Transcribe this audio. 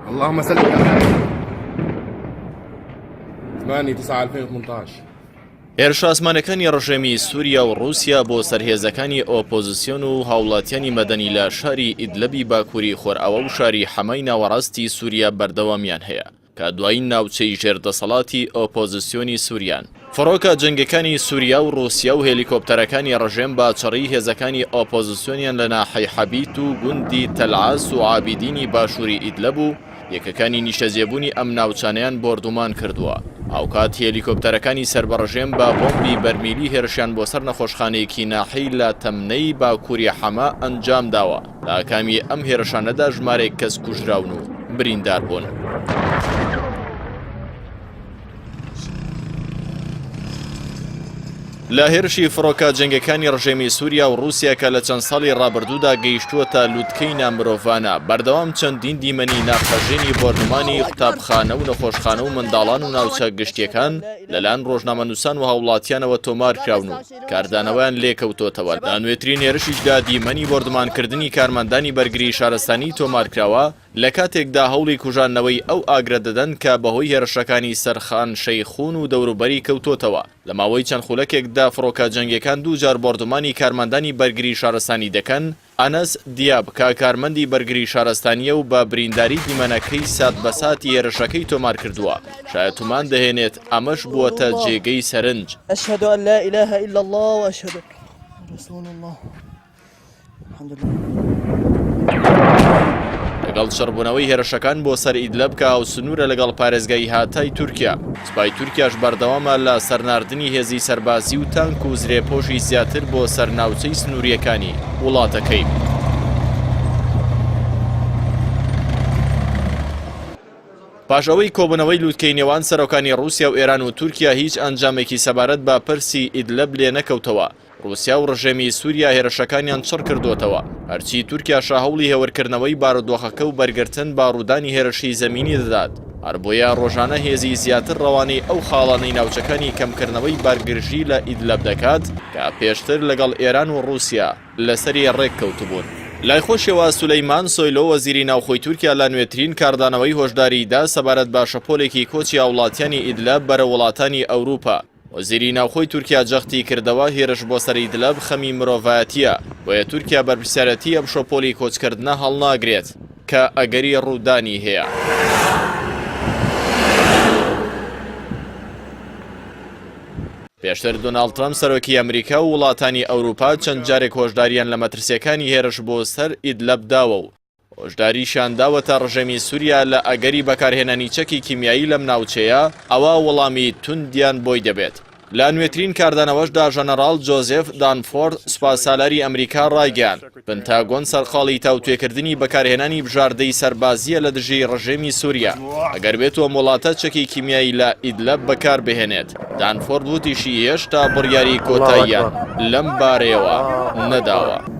اللهم صل على محمد. 8/9/2018. هێرش ئاسمانەکانی ڕژێمی سووریا و رووسیا بۆ سەرهێزەکانی ئۆپۆزیسیۆن و هاوڵاتیانی مەدەنی لە شاری ئیدلەبی باکووری خۆرئاوە و شاری حەمای ناوەڕاستی سووریا بەردەوامیان هەیە کە دوایی ناوچەی ژێردەسەڵاتی ئۆپۆزیسیۆنی سووریان. فڕۆکە جەنگەکانی سووریا و رووسیا و هێلیکۆپتەرەکانی ڕژێم باچەڕی هێزەکانی ئۆپۆزیسیۆنیان لە ناحەی حەبیت و گوندی تەلعاس و عابیدینی باشووری ئیدلەب و یەکەکانی نیشتەجێبوونی ئەم ناوچانەیان بردومان کردووە. ئاوکات هێلیکۆپتەرەکانی سەربەڕژێم بە بۆمبی بەرمیلی هێرشیان بۆ سەر نەخۆشخانەیەکی ناحەی لە تەمنەی باکووری حەما ئەنجام داوە. لە ئاکامی ئەم هێرشانەدا ژمارێک کەس کوژراون و بریندار بوون. لە هێرشی فڕۆکە جەنگەکانی ڕژێمی سووریا و رووسیا کە لە چەند ساڵی ڕابردوودا گەیشتووەتە لووتکەی نامرۆڤانە بەردەوام چەندین دیمەنی ناخەژێنی بۆردومانی قوتابخانە و نەخۆشخانە و منداڵان و ناوچە گشتیەکان لەلایەن ڕۆژنامەنووسان و هاوڵاتیانەوە تۆمار کراون و کاردانەوەیان لێکەوتۆتەوە. لە نوێترین هێرشیشدا دیمەنی بۆردومانکردنی کارمەندانی بەرگری شارستانی تۆمارکراوە لە کاتێکدا هەوڵی کوژانەوەی ئەو ئاگرە دەدەن کە بەهۆی هێرشەکانی سەرخان شەیخون و دەوروبەری کەوتۆتەوە. لە ماوەی چەند خولەکێکدا فڕۆکە جەنگیەکان دووجار بۆردومانی کارمەندانی بەرگری شارستانی دەکەن. ئەنەس دیاب کە کارمەندی بەرگری شارستانیە و بە برینداری دیمەنەکەی سات بە ساتی هێرشەکەی تۆمار کردووە. شایەتومان دەهێنێت ئەمەش بووەتە جێگەی سەرنج. أشهد أن لا إله إلا الله وأشهد أن رسول الله. الحمد لله. لەگەڵ شەڕبوونەوەی هێرشەکان بۆ سەر ئیدلەب کە هاوسنوورە لەگەڵ پارێزگای هاتای تورکیا. سوپای تورکیاش بەردەوامە لە سەرناردنی هێزی سەربازی و تانک و زرێپۆشی زیاتر بۆ سەرناوچەی سنووریەکانی وڵاتەکەی. پاش ئەوەی کۆبوونەوەی لووتکەی نێوان سەرۆکانی رووسیا و ئێران و تورکیا هیچ ئەنجامێکی سەبارەت بە پرسی ئیدلەب لێ نەکەوتەوە. رووسیا و ڕژێمی سووریا هێرشەکانیان چڕ کردوتەوە. هەرچی تورکیا شاهەوڵی هێورکردنەوەی بارودۆخەکە و بەرگرتن باڕوودانی هێرشی زەمینی دەدات. هەر بۆیە ڕۆژانە هێزی زیاتر ڕەوانەی ئەو خاڵانەی ناوچەکانی کەمکردنەوەی بارگرژی لە ئیدلەب دەکات کە پێشتر لەگەڵ ئێران و رووسیا لەسەری ڕێک کەوتبوون. لای خۆشەوە سولەیمان سۆیلۆ وەزیری ناوخۆی تورکیا لە نوێترین کاردانەوەی هۆشداریدا سەبارەت بە شەپۆلێکی کۆچی هاوڵاتیانی ئیدلەب بەرە وڵاتانی ئەوروپا. وەزیری ناوخۆی تورکیا جەختی کردەوە هێرش بۆ سەر ئیدلەب خەمی مرۆڤایەتیە بۆیە تورکیا بەرپرسیارەتی ئەم شەپۆلی کۆچکردنە هەڵناگرێت کە ئەگەری ڕوودانی هەیە. پێشتر دۆناڵد ترامپ سەرۆکی ئەمریکا و وڵاتانی ئەوروپا چەند جارێک هۆشداریان لە مەترسیەکانی هێرش بۆ سەر ئیدلەب داوە و هۆشداریشان داوەتە ڕژێمی سووریا لە ئەگەری بەکارهێنانی چەکی کیمیایی لەم ناوچەیە ئەوە وەڵامی توندیان بۆی دەبێت. لە نوێترین کاردانەوەشدا ژەنەڕاڵ جۆزێف دانفۆرد سوپاسسالاری ئەمریکا ڕایگەیاند پنتاگۆن سەرخاڵی تاوتوێکردنی بەکارهێنانی بژاردەی سەربازیە لە دژی ڕژێمی سووریا ئەگەر بێتەوە وڵاتە چەکی کیمیایی لە ئیدلەب بەکار بهێنێت. دانفۆرد وتیشی هێشتا بڕیاری کۆتاییان لەم بارەیەوە نەداوە.